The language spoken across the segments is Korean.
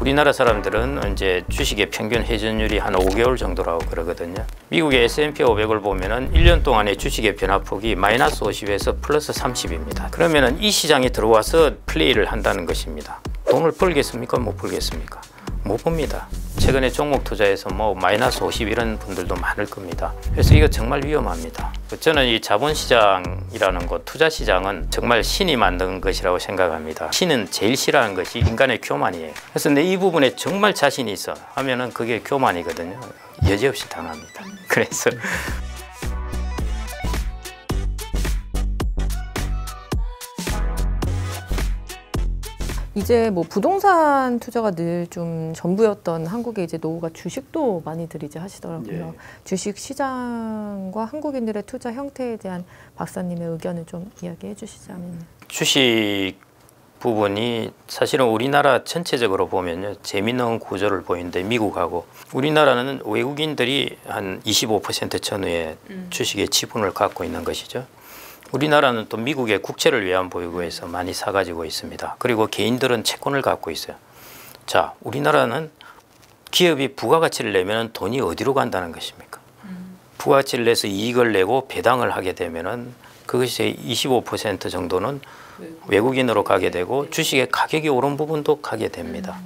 우리나라 사람들은 이제 주식의 평균 회전율이 한 5개월 정도라고 그러거든요. 미국의 S&P 500을 보면은 1년 동안의 주식의 변화폭이 마이너스 50에서 플러스 30입니다. 그러면은 이 시장에 들어와서 플레이를 한다는 것입니다. 돈을 벌겠습니까? 못 벌겠습니까? 못 봅니다. 최근에 종목 투자에서 뭐 마이너스 50 이런 분들도 많을 겁니다. 그래서 이거 정말 위험합니다. 저는 이 자본시장이라는 것, 투자시장은 정말 신이 만든 것이라고 생각합니다. 신은 제일 싫어하는 것이 인간의 교만이에요. 그래서 내 이 부분에 정말 자신이 있어 하면은 그게 교만이거든요. 여지없이 당합니다. 그래서 이제 뭐 부동산 투자가 늘 좀 전부였던 한국의 이제 노후가 주식도 많이들 이제 하시더라고요. 예. 주식 시장과 한국인들의 투자 형태에 대한 박사님의 의견을 좀 이야기해 주시자면요. 주식 부분이 사실은 우리나라 전체적으로 보면요, 재미있는 구조를 보이는데 미국하고 우리나라는 외국인들이 한 25% 전후의 주식의 지분을 갖고 있는 것이죠. 우리나라는 또 미국의 국채를 외환보유고에서 많이 사가지고 있습니다. 그리고 개인들은 채권을 갖고 있어요. 자, 우리나라는 기업이 부가가치를 내면 돈이 어디로 간다는 것입니까? 부가가치를 내서 이익을 내고 배당을 하게 되면은 그것이 25% 정도는 외국인으로 가게 되고 주식의 가격이 오른 부분도 가게 됩니다.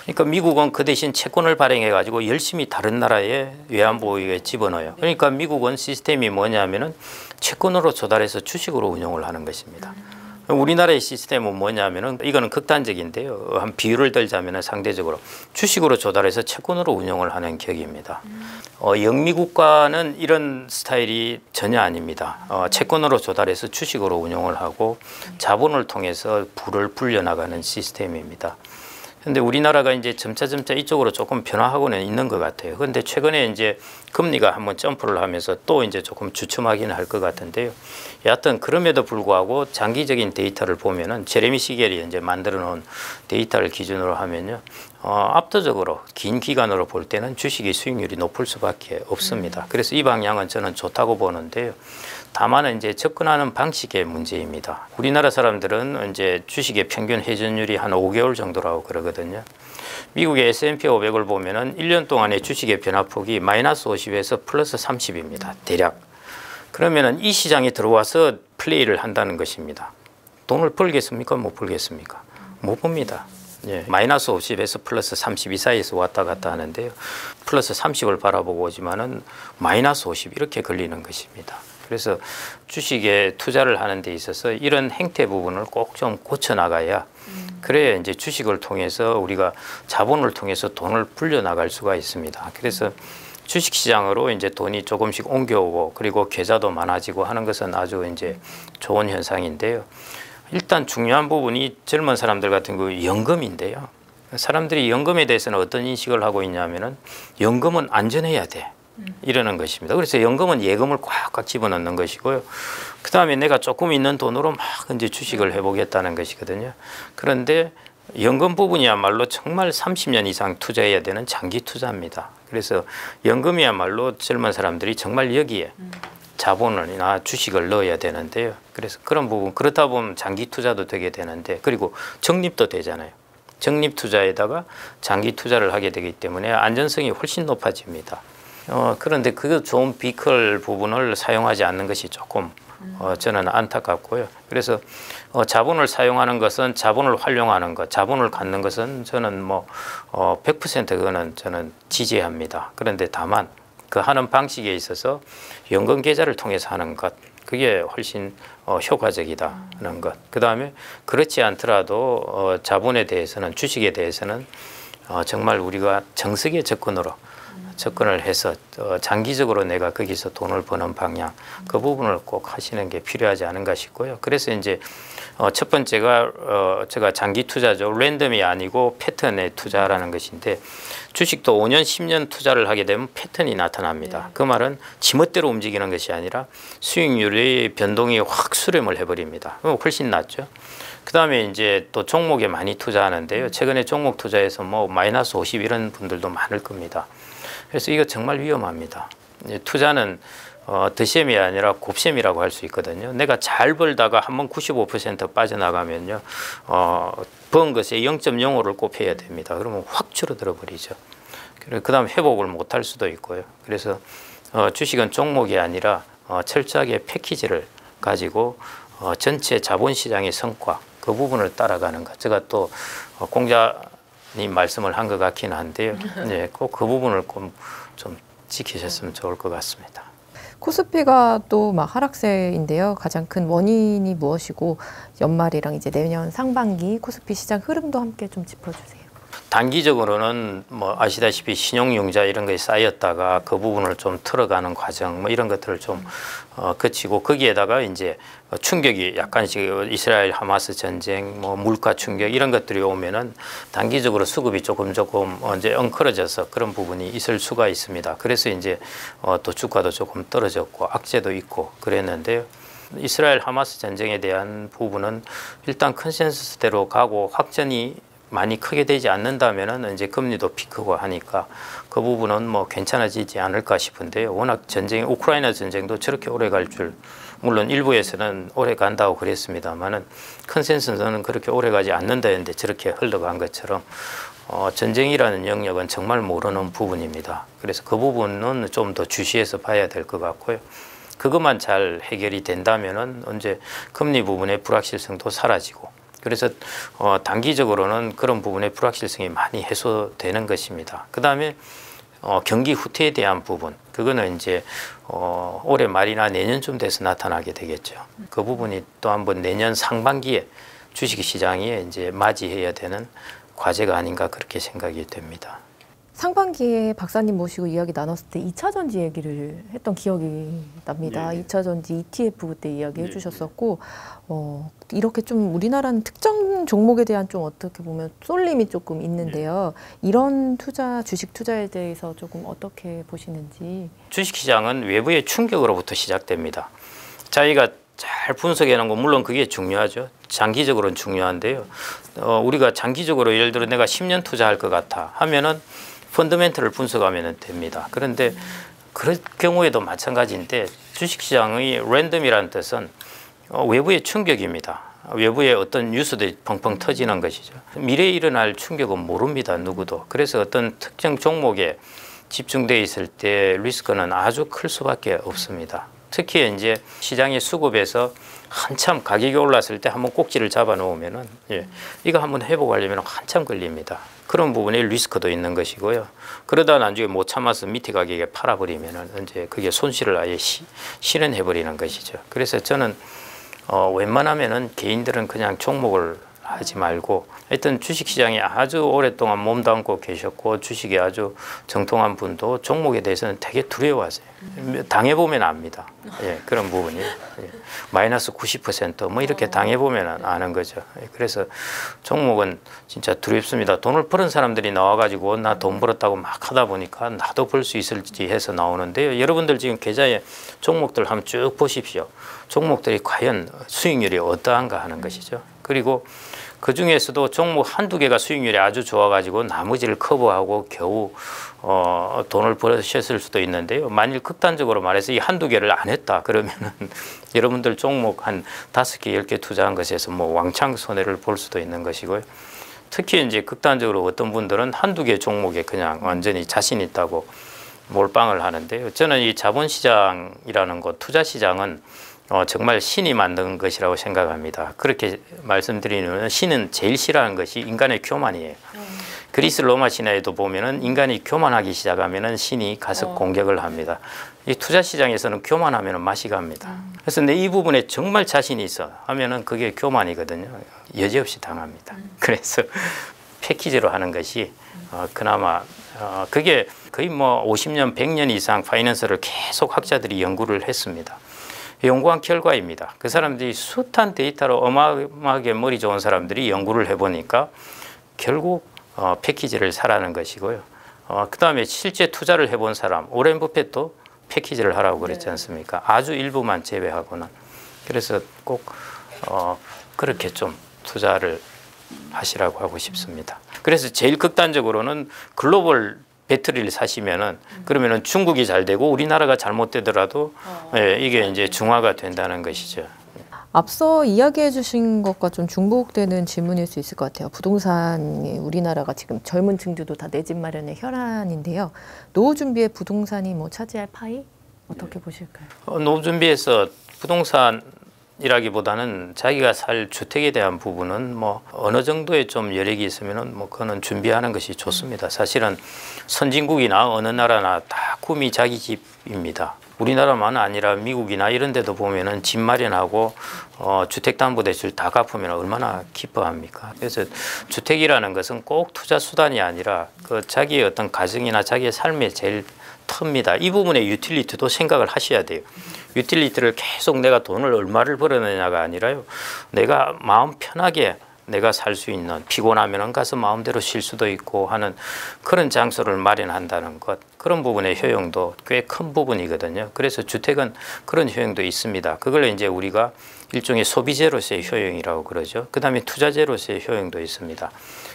그러니까 미국은 그 대신 채권을 발행해 가지고 열심히 다른 나라의 외환보유고에 집어넣어요. 그러니까 미국은 시스템이 뭐냐면은 채권으로 조달해서 주식으로 운용을 하는 것입니다. 우리나라의 시스템은 뭐냐면은 이거는 극단적인데요. 한 비율을 들자면은 상대적으로 주식으로 조달해서 채권으로 운용을 하는 격입니다. 영미 국가는 이런 스타일이 전혀 아닙니다. 채권으로 조달해서 주식으로 운용을 하고 자본을 통해서 부를 불려나가는 시스템입니다. 근데 우리나라가 이제 점차 이쪽으로 조금 변화하고는 있는 것 같아요. 그런데 최근에 이제 금리가 한번 점프를 하면서 또 이제 조금 주춤하기는 할 것 같은데요. 여하튼 그럼에도 불구하고 장기적인 데이터를 보면은 제레미 시겔이 이제 만들어 놓은 데이터를 기준으로 하면요. 압도적으로 긴 기간으로 볼 때는 주식의 수익률이 높을 수밖에 없습니다. 그래서 이 방향은 저는 좋다고 보는데요. 다만 이제 접근하는 방식의 문제입니다. 우리나라 사람들은 이제 주식의 평균 회전율이 한 5개월 정도라고 그러거든요. 미국의 S&P 500을 보면은 1년 동안의 주식의 변화폭이 마이너스 50에서 플러스 30입니다. 대략. 그러면은 이 시장에 들어와서 플레이를 한다는 것입니다. 돈을 벌겠습니까? 못 벌겠습니까? 못 봅니다. 예, 마이너스 50에서 플러스 32 사이에서 왔다 갔다 하는데요. 플러스 30을 바라보고 오지만은 마이너스 50 이렇게 걸리는 것입니다. 그래서 주식에 투자를 하는 데 있어서 이런 행태 부분을 꼭 좀 고쳐 나가야 그래야 이제 주식을 통해서 우리가 자본을 통해서 돈을 불려 나갈 수가 있습니다. 그래서 주식 시장으로 이제 돈이 조금씩 옮겨오고 그리고 계좌도 많아지고 하는 것은 아주 이제 좋은 현상인데요. 일단 중요한 부분이 젊은 사람들 같은 그 연금인데요. 사람들이 연금에 대해서는 어떤 인식을 하고 있냐면은 연금은 안전해야 돼. 이러는 것입니다. 그래서 연금은 예금을 꽉꽉 집어넣는 것이고요. 그 다음에 내가 조금 있는 돈으로 막 이제 주식을 해보겠다는 것이거든요. 그런데 연금 부분이야말로 정말 30년 이상 투자해야 되는 장기 투자입니다. 그래서 연금이야말로 젊은 사람들이 정말 여기에 자본이나 주식을 넣어야 되는데요. 그래서 그런 부분, 그렇다 보면 장기 투자도 되게 되는데, 그리고 적립도 되잖아요. 적립 투자에다가 장기 투자를 하게 되기 때문에 안전성이 훨씬 높아집니다. 그런데 그 좋은 비클 부분을 사용하지 않는 것이 조금 저는 안타깝고요. 그래서 자본을 사용하는 것은 자본을 활용하는 것, 자본을 갖는 것은 저는 뭐 100% 그거는 저는 지지합니다. 그런데 다만 그 하는 방식에 있어서 연금 계좌를 통해서 하는 것, 그게 훨씬 효과적이다는 것. 그 다음에 그렇지 않더라도 자본에 대해서는, 주식에 대해서는 정말 우리가 정석의 접근을 해서 장기적으로 내가 거기서 돈을 버는 방향, 그 부분을 꼭 하시는 게 필요하지 않은가 싶고요. 그래서 이제 첫 번째가 제가 장기 투자죠. 랜덤이 아니고 패턴의 투자라는 것인데, 주식도 5년, 10년 투자를 하게 되면 패턴이 나타납니다. 그 말은 지멋대로 움직이는 것이 아니라 수익률의 변동이 확 수렴을 해버립니다. 그럼 훨씬 낫죠. 그 다음에 이제 또 종목에 많이 투자하는데요. 최근에 종목 투자에서 뭐 마이너스 50 이런 분들도 많을 겁니다. 그래서 이거 정말 위험합니다. 투자는 덧셈이 아니라 곱셈이라고 할 수 있거든요. 내가 잘 벌다가 한번 95% 빠져나가면요, 번 것에 0.05를 곱해야 됩니다. 그러면 확 줄어들어 버리죠. 그 다음 회복을 못할 수도 있고요. 그래서 주식은 종목이 아니라 철저하게 패키지를 가지고 전체 자본시장의 성과 그 부분을 따라가는 것. 제가 또 공자님 말씀을 한 것 같긴 한데요. 네, 꼭 그 부분을 좀 지키셨으면 좋을 것 같습니다. 코스피가 또 막 하락세인데요. 가장 큰 원인이 무엇이고 연말이랑 이제 내년 상반기 코스피 시장 흐름도 함께 좀 짚어주세요. 단기적으로는 뭐 아시다시피 신용융자 이런 것이 쌓였다가 그 부분을 좀 틀어가는 과정 뭐 이런 것들을 좀 거치고 거기에다가 이제 충격이 약간씩 이스라엘 하마스 전쟁 뭐 물가 충격 이런 것들이 오면은 단기적으로 수급이 조금 이제 엉클어져서 그런 부분이 있을 수가 있습니다. 그래서 이제 또 주가도 조금 떨어졌고 악재도 있고 그랬는데요. 이스라엘 하마스 전쟁에 대한 부분은 일단 컨센서스대로 가고 확전이 많이 크게 되지 않는다면은 이제 금리도 피크고 하니까 그 부분은 뭐 괜찮아지지 않을까 싶은데요. 워낙 우크라이나 전쟁도 저렇게 오래 갈 줄, 물론 일부에서는 오래 간다고 그랬습니다만은 컨센서스는 그렇게 오래 가지 않는다 했는데 저렇게 흘러간 것처럼 전쟁이라는 영역은 정말 모르는 부분입니다. 그래서 그 부분은 좀 더 주시해서 봐야 될 것 같고요. 그것만 잘 해결이 된다면은 이제 금리 부분의 불확실성도 사라지고. 그래서 단기적으로는 그런 부분의 불확실성이 많이 해소되는 것입니다. 그 다음에 경기 후퇴에 대한 부분, 그거는 이제 올해 말이나 내년쯤 돼서 나타나게 되겠죠. 그 부분이 또 한번 내년 상반기에 주식시장에 이제 맞이해야 되는 과제가 아닌가 그렇게 생각이 됩니다. 상반기에 박사님 모시고 이야기 나눴을 때 2차 전지 얘기를 했던 기억이 납니다. 네. 2차 전지 ETF 그때 이야기 해주셨었고 이렇게 좀 우리나라는 특정 종목에 대한 좀 어떻게 보면 쏠림이 조금 있는데요. 이런 주식 투자에 대해서 조금 어떻게 보시는지. 주식시장은 외부의 충격으로부터 시작됩니다. 자기가 잘 분석해 놓은 거 물론 그게 중요하죠. 장기적으로는 중요한데요. 우리가 장기적으로 예를 들어 내가 10년 투자할 것 같아 하면은 펀더멘털을 분석하면 됩니다. 그런데 그럴 경우에도 마찬가지인데 주식시장의 랜덤이라는 뜻은 외부의 충격입니다. 외부의 어떤 뉴스들이 펑펑 터지는 것이죠. 미래에 일어날 충격은 모릅니다. 누구도. 그래서 어떤 특정 종목에 집중되어 있을 때 리스크는 아주 클 수밖에 없습니다. 특히 이제 시장의 수급에서 한참 가격이 올랐을 때 한번 꼭지를 잡아 놓으면은 이거 한번 회복하려면 한참 걸립니다. 그런 부분에 리스크도 있는 것이고요. 그러다 나중에 못 참아서 밑에 가격에 팔아버리면은 이제 그게 손실을 아예 실현해 버리는 것이죠. 그래서 저는 웬만하면은 개인들은 그냥 종목을 하지 말고 하여튼 주식시장에 아주 오랫동안 몸담고 계셨고 주식에 아주 정통한 분도 종목에 대해서는 되게 두려워하세요. 당해보면 압니다. 예, 그런 부분이 마이너스 90% 이렇게 당해보면 아는 거죠. 그래서 종목은 진짜 두렵습니다. 돈을 버는 사람들이 나와가지고 나 돈 벌었다고 막 하다 보니까 나도 벌 수 있을지 해서 나오는데요. 여러분들 지금 계좌에 종목들 한번 쭉 보십시오. 종목들이 과연 수익률이 어떠한가 하는 것이죠. 그리고 그 중에서도 종목 한두 개가 수익률이 아주 좋아가지고 나머지를 커버하고 겨우 돈을 벌으셨을 수도 있는데요. 만일 극단적으로 말해서 이 한두 개를 안 했다 그러면은 여러분들 종목 한 5개, 10개 투자한 것에서 뭐 왕창 손해를 볼 수도 있는 것이고요. 특히 이제 극단적으로 어떤 분들은 한두 개 종목에 그냥 완전히 자신 있다고 몰빵을 하는데요. 저는 이 자본시장이라는 것, 투자시장은 정말 신이 만든 것이라고 생각합니다. 그렇게 말씀드리면 신은 제일 싫어하는 것이 인간의 교만이에요. 그리스 로마 신화에도 보면은 인간이 교만하기 시작하면은 신이 가서 공격을 합니다. 이 투자 시장에서는 교만하면은 맛이 갑니다. 그래서 내 이 부분에 정말 자신이 있어 하면은 그게 교만이거든요. 여지없이 당합니다. 그래서 패키지로 하는 것이 그나마 그게 거의 뭐 50년, 100년 이상 파이낸스를 계속 학자들이 연구를 했습니다. 연구한 결과입니다. 그 사람들이 숱한 데이터로 어마어마하게 머리 좋은 사람들이 연구를 해보니까 결국 패키지를 사라는 것이고요. 그 다음에 실제 투자를 해본 사람, 오렌 버핏도 패키지를 하라고 그랬지 않습니까? 아주 일부만 제외하고는. 그래서 꼭 그렇게 좀 투자를 하시라고 하고 싶습니다. 그래서 제일 극단적으로는 글로벌 배터리를 사시면은 그러면은 중국이 잘 되고 우리나라가 잘못되더라도 예, 이게 이제 중화가 된다는 것이죠. 앞서 이야기해 주신 것과 좀 중복되는 질문일 수 있을 것 같아요. 부동산이 우리나라가 지금 젊은 층들도 다 내 집 마련의 혈안인데요. 노후 준비에 부동산이 뭐 차지할 파이 어떻게 보실까요? 노후 준비에서 부동산이라기보다는 자기가 살 주택에 대한 부분은 뭐 어느 정도의 좀 여력이 있으면은 뭐 그거는 준비하는 것이 좋습니다. 사실은 선진국이나 어느 나라나 다 꿈이 자기 집입니다. 우리나라만 아니라 미국이나 이런 데도 보면은 집 마련하고 주택담보대출 다 갚으면 얼마나 기뻐합니까? 그래서 주택이라는 것은 꼭 투자 수단이 아니라 그 자기의 어떤 가정이나 자기의 삶의 제일 터입니다. 이 부분의 유틸리티도 생각을 하셔야 돼요. 유틸리티를 계속 내가 돈을 얼마를 벌어내냐가 아니라요. 내가 마음 편하게 내가 살 수 있는, 피곤하면 가서 마음대로 쉴 수도 있고 하는 그런 장소를 마련한다는 것, 그런 부분의 효용도 꽤 큰 부분이거든요. 그래서 주택은 그런 효용도 있습니다. 그걸 이제 우리가 일종의 소비재로서의 효용이라고 그러죠. 그 다음에 투자재로서의 효용도 있습니다.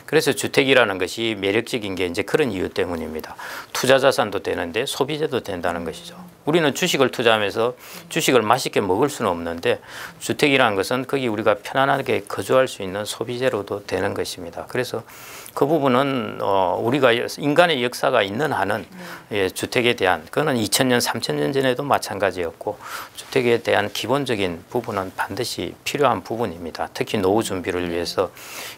그래서 주택이라는 것이 매력적인 게 이제 그런 이유 때문입니다. 투자 자산도 되는데 소비재도 된다는 것이죠. 우리는 주식을 투자하면서 주식을 맛있게 먹을 수는 없는데 주택이라는 것은 거기 우리가 편안하게 거주할 수 있는 소비재로도 되는 것입니다. 그래서 그 부분은 우리가 인간의 역사가 있는 한은 예, 주택에 대한 그거는 2000년, 3000년 전에도 마찬가지였고 주택에 대한 기본적인 부분은 반드시 필요한 부분입니다. 특히 노후 준비를 위해서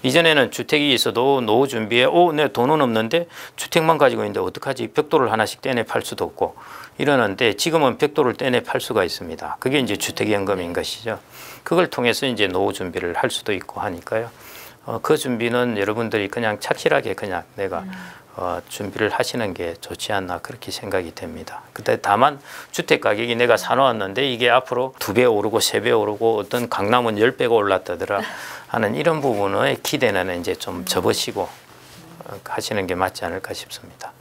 이전에는 주택이 있어도 노후 준비에 내 돈은 없는데 주택만 가지고 있는데 어떡하지? 벽돌을 하나씩 떼내 팔 수도 없고 이러는데 지금은 벽돌을 떼내 팔 수가 있습니다. 그게 이제 주택연금인 것이죠. 그걸 통해서 이제 노후 준비를 할 수도 있고 하니까요. 그 준비는 여러분들이 그냥 착실하게 그냥 내가 준비를 하시는 게 좋지 않나 그렇게 생각이 됩니다. 근데 다만 주택 가격이 내가 사놓았는데 이게 앞으로 2배 오르고 3배 오르고 어떤 강남은 10배가 올랐다더라 하는 이런 부분의 기대는 이제 좀 접으시고 하시는 게 맞지 않을까 싶습니다.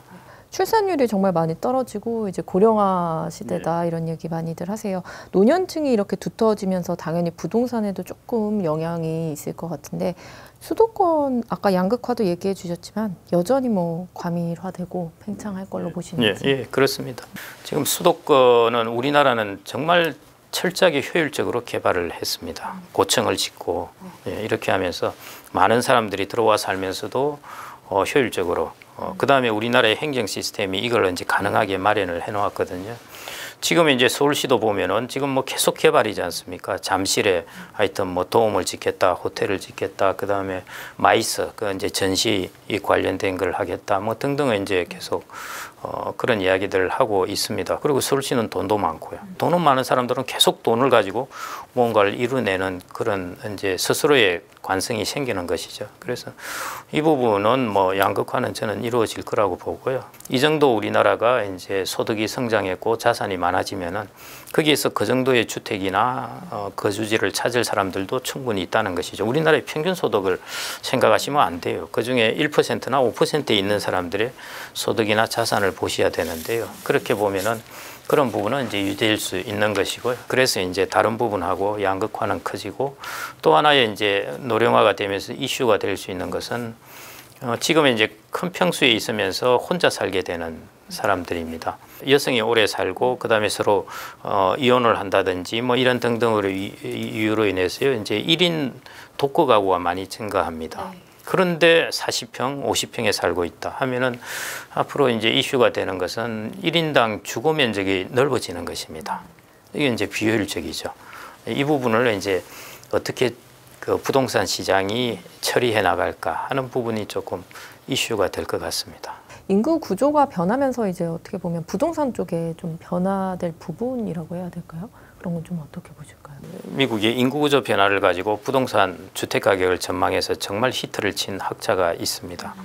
출산율이 정말 많이 떨어지고 이제 고령화 시대다 이런 얘기 많이들 하세요. 노년층이 이렇게 두터워지면서 당연히 부동산에도 조금 영향이 있을 것 같은데 수도권 아까 양극화도 얘기해 주셨지만 여전히 뭐 과밀화되고 팽창할 걸로 보시는지? 예, 그렇습니다. 지금 수도권은 우리나라는 정말 철저하게 효율적으로 개발을 했습니다. 고층을 짓고 예, 이렇게 하면서 많은 사람들이 들어와 살면서도 효율적으로 그 다음에 우리나라의 행정 시스템이 이걸 이제 가능하게 마련을 해 놓았거든요. 지금 이제 서울시도 보면은 지금 뭐 계속 개발이지 않습니까? 잠실에 하여튼 뭐 도움을 짓겠다, 호텔을 짓겠다, 그 다음에 마이스, 그 이제 전시 관련된 걸 하겠다, 뭐 등등을 이제 계속 그런 이야기들을 하고 있습니다. 그리고 서울시는 돈도 많고요. 돈은 많은 사람들은 계속 돈을 가지고 뭔가를 이루내는 그런 이제 스스로의 관성이 생기는 것이죠. 그래서 이 부분은 뭐 양극화는 저는 이루어질 거라고 보고요. 이 정도 우리나라가 이제 소득이 성장했고 자산이 많아지면은 거기에서 그 정도의 주택이나 거주지를 찾을 사람들도 충분히 있다는 것이죠. 우리나라의 평균 소득을 생각하시면 안 돼요. 그 중에 1%나 5%에 있는 사람들의 소득이나 자산을 보셔야 되는데요. 그렇게 보면은 그런 부분은 이제 유지될 수 있는 것이고요. 그래서 이제 다른 부분하고 양극화는 커지고 또 하나의 이제 노령화가 되면서 이슈가 될 수 있는 것은 지금 이제 큰 평수에 있으면서 혼자 살게 되는 사람들입니다. 여성이 오래 살고 그다음에 서로 이혼을 한다든지 뭐 이런 등등으로 이유로 인해서요. 이제 1인 독거 가구가 많이 증가합니다. 그런데 40평, 50평에 살고 있다 하면은 앞으로 이제 이슈가 되는 것은 1인당 주거 면적이 넓어지는 것입니다. 이게 이제 비효율적이죠. 이 부분을 이제 어떻게 그 부동산 시장이 처리해 나갈까 하는 부분이 조금 이슈가 될 것 같습니다. 인구 구조가 변하면서 이제 어떻게 보면 부동산 쪽에 좀 변화될 부분이라고 해야 될까요? 그런 건 좀 어떻게 보실까요? 미국의 인구 구조 변화를 가지고 부동산 주택 가격을 전망해서 정말 히트를 친 학자가 있습니다.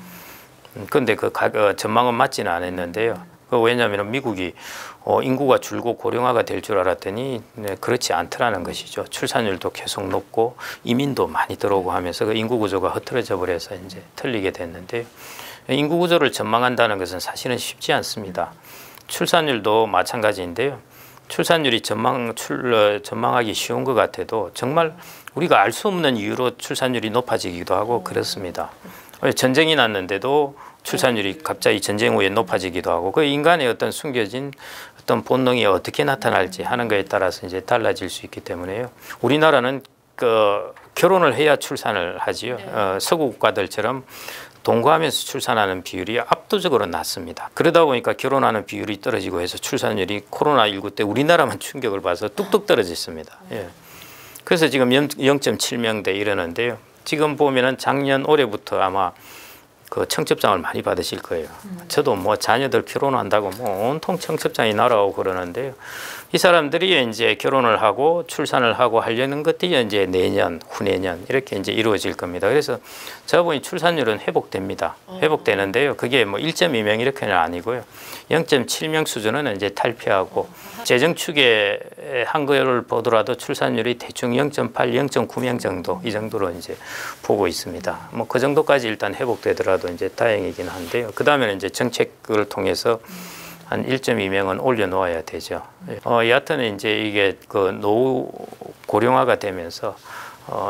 그런데 그 전망은 맞지는 않았는데요. 왜냐하면 미국이 인구가 줄고 고령화가 될 줄 알았더니 그렇지 않더라는 것이죠. 출산율도 계속 높고 이민도 많이 들어오고 하면서 그 인구 구조가 흐트러져 버려서 이제 틀리게 됐는데요. 인구 구조를 전망한다는 것은 사실은 쉽지 않습니다. 출산율도 마찬가지인데요. 출산율이 전망하기 쉬운 것 같아도 정말 우리가 알 수 없는 이유로 출산율이 높아지기도 하고 그렇습니다. 전쟁이 났는데도 출산율이 갑자기 전쟁 후에 높아지기도 하고 그 인간의 어떤 숨겨진 어떤 본능이 어떻게 나타날지 하는 것에 따라서 이제 달라질 수 있기 때문에요. 우리나라는 그 결혼을 해야 출산을 하지요. 서구 국가들처럼 동거하면서 출산하는 비율이 압도적으로 낮습니다. 그러다 보니까 결혼하는 비율이 떨어지고 해서 출산율이 코로나19 때 우리나라만 충격을 봐서 뚝뚝 떨어졌습니다. 예. 그래서 지금 0.7명대 이러는데요. 지금 보면은 작년 올해부터 아마 그 청첩장을 많이 받으실 거예요. 저도 뭐 자녀들 결혼한다고 뭐 온통 청첩장이 날아오고 그러는데요. 이 사람들이 이제 결혼을 하고 출산을 하고 하려는 것들이 이제 내년, 후내년 이렇게 이제 이루어질 겁니다. 그래서 제가 보니 출산율은 회복됩니다. 회복되는데요. 그게 뭐 1.2명 이렇게는 아니고요. 0.7명 수준은 이제 탈피하고 재정 축에 한 거를 보더라도 출산율이 대충 0.8, 0.9명 정도 이 정도로 이제 보고 있습니다. 뭐 그 정도까지 일단 회복되더라도 이제 다행이긴 한데요. 그 다음에는 이제 정책을 통해서 한 1.2명은 올려놓아야 되죠. 여하튼 이제 이게 그 노후 고령화가 되면서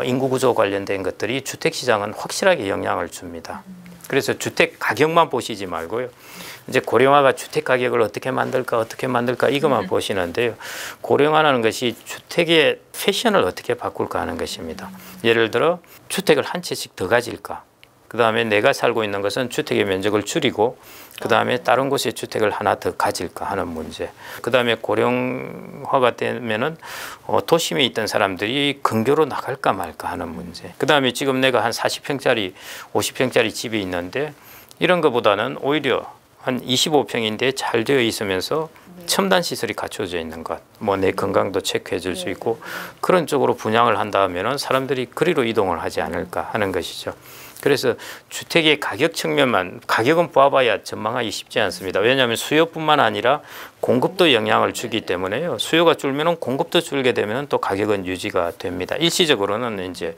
인구 구조 관련된 것들이 주택 시장은 확실하게 영향을 줍니다. 그래서 주택 가격만 보시지 말고요. 이제 고령화가 주택 가격을 어떻게 만들까 이것만 보시는데요. 고령화라는 것이 주택의 패션을 어떻게 바꿀까 하는 것입니다. 예를 들어 주택을 한 채씩 더 가질까. 그 다음에 내가 살고 있는 것은 주택의 면적을 줄이고 그 다음에 다른 곳에 주택을 하나 더 가질까 하는 문제. 그 다음에 고령화가 되면은 도심에 있던 사람들이 근교로 나갈까 말까 하는 문제. 그 다음에 지금 내가 한 40평짜리, 50평짜리 집이 있는데 이런 것보다는 오히려 한 25평인데 잘 되어 있으면서 첨단 시설이 갖춰져 있는 것, 뭐 내 건강도 체크해 줄 수 있고 그런 쪽으로 분양을 한다면은 사람들이 그리로 이동을 하지 않을까 하는 것이죠. 그래서 주택의 가격 측면만 가격은 봐봐야 전망하기 쉽지 않습니다. 왜냐하면 수요뿐만 아니라 공급도 영향을 주기 때문에요. 수요가 줄면은 공급도 줄게 되면 또 가격은 유지가 됩니다. 일시적으로는 이제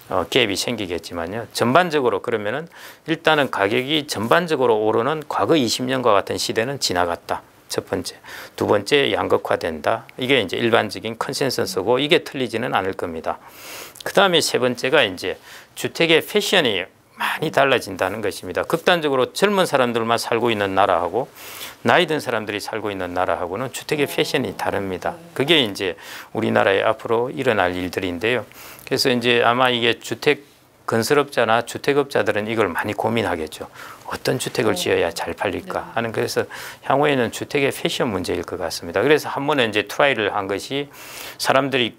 갭이 생기겠지만요. 전반적으로 그러면은 일단은 가격이 전반적으로 오르는 과거 20년과 같은 시대는 지나갔다. 첫 번째. 두 번째, 양극화된다. 이게 이제 일반적인 컨센서스고 이게 틀리지는 않을 겁니다. 그 다음에 세 번째가 이제 주택의 패션이 많이 달라진다는 것입니다. 극단적으로 젊은 사람들만 살고 있는 나라하고 나이 든 사람들이 살고 있는 나라하고는 주택의 패션이 다릅니다. 그게 이제 우리나라에 앞으로 일어날 일들인데요. 그래서 이제 아마 이게 주택 건설업자나 주택업자들은 이걸 많이 고민하겠죠. 어떤 주택을 지어야 잘 팔릴까 하는. 그래서 향후에는 주택의 패션 문제일 것 같습니다. 그래서 한 번에 이제 트라이를 한 것이 사람들이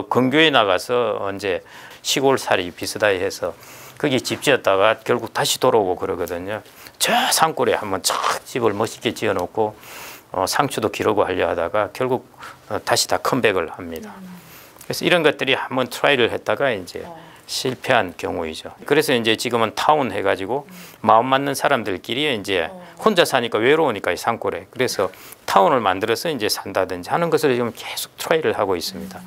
근교에 나가서 언제 시골살이 비슷하게 해서 거기 집 지었다가 결국 다시 돌아오고 그러거든요. 저 산골에 한번 촥 집을 멋있게 지어놓고 상추도 기르고 하려 하다가 결국 다시 다 컴백을 합니다. 그래서 이런 것들이 한번 트라이를 했다가 이제 실패한 경우이죠. 그래서 이제 지금은 타운 해가지고 마음 맞는 사람들끼리 이제 혼자 사니까 외로우니까 이 산골에. 그래서 타운을 만들어서 이제 산다든지 하는 것을 지금 계속 트라이를 하고 있습니다.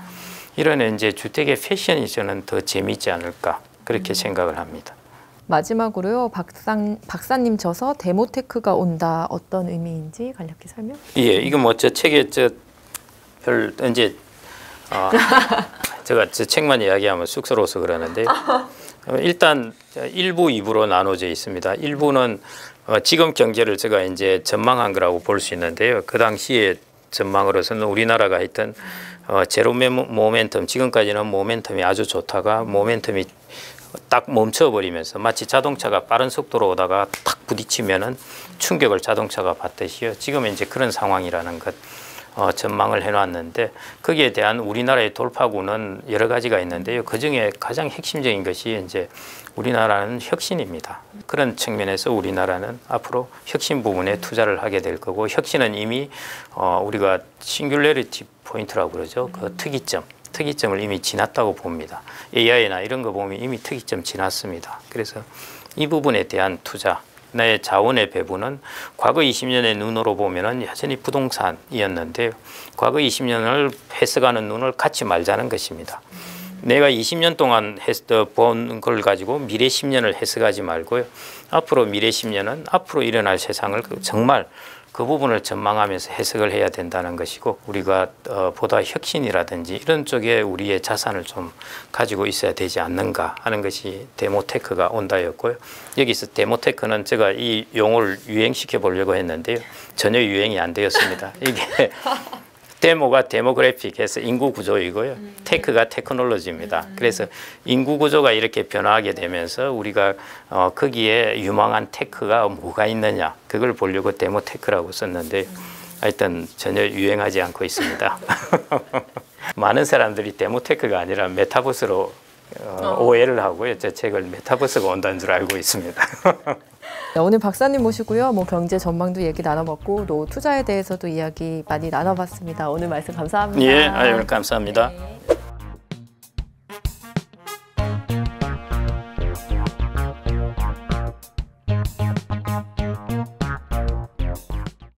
이런 이제 주택의 패션이 저는 더 재미있지 않을까 그렇게 생각을 합니다. 마지막으로요, 박사님 저서 데모테크가 온다 어떤 의미인지 간략히 설명? 예, 이거 뭐 저 책에 별 이제 제가 제 책만 이야기하면 쑥스러워서 그러는데 일단 1부, 2부로 나눠져 있습니다. 1부는 지금 경제를 제가 이제 전망한 거라고 볼 수 있는데요. 그 당시에 전망으로서는 우리나라가 했던 제로 모멘텀, 지금까지는 모멘텀이 아주 좋다가 모멘텀이 딱 멈춰버리면서 마치 자동차가 빠른 속도로 오다가 탁 부딪히면은 충격을 자동차가 받듯이요. 지금 이제 그런 상황이라는 것 전망을 해놨는데 거기에 대한 우리나라의 돌파구는 여러 가지가 있는데요. 그 중에 가장 핵심적인 것이 이제 우리나라는 혁신입니다. 그런 측면에서 우리나라는 앞으로 혁신 부분에 투자를 하게 될 거고 혁신은 이미 우리가 싱귤레리티 포인트라고 그러죠. 그 특이점을 이미 지났다고 봅니다. AI나 이런 거 보면 이미 특이점 지났습니다. 그래서 이 부분에 대한 투자, 내 자원의 배분은 과거 20년의 눈으로 보면은 여전히 부동산이었는데요. 과거 20년을 뺏어가는 눈을 갖지 말자는 것입니다. 내가 20년 동안 본 걸 가지고 미래 10년을 해석하지 말고요. 앞으로 미래 10년은 앞으로 일어날 세상을 정말 그 부분을 전망하면서 해석을 해야 된다는 것이고 우리가 보다 혁신이라든지 이런 쪽에 우리의 자산을 좀 가지고 있어야 되지 않는가 하는 것이 데모테크가 온다였고요. 여기서 데모테크는 제가 이 용어를 유행시켜 보려고 했는데요. 전혀 유행이 안 되었습니다. 이게 데모가 데모그래픽해서 인구 구조이고요. 테크가 테크놀로지입니다. 그래서 인구 구조가 이렇게 변화하게 되면서 우리가 거기에 유망한 테크가 뭐가 있느냐 그걸 보려고 데모테크라고 썼는데 하여튼 전혀 유행하지 않고 있습니다. 많은 사람들이 데모테크가 아니라 메타버스로 오해를 하고요. 제 책을 메타버스가 온다는 줄 알고 있습니다. 네, 오늘 박사님 모시고요. 뭐 경제 전망도 얘기 나눠봤고 또 투자에 대해서도 이야기 많이 나눠봤습니다. 오늘 말씀 감사합니다. 예, 아유, 감사합니다. 네.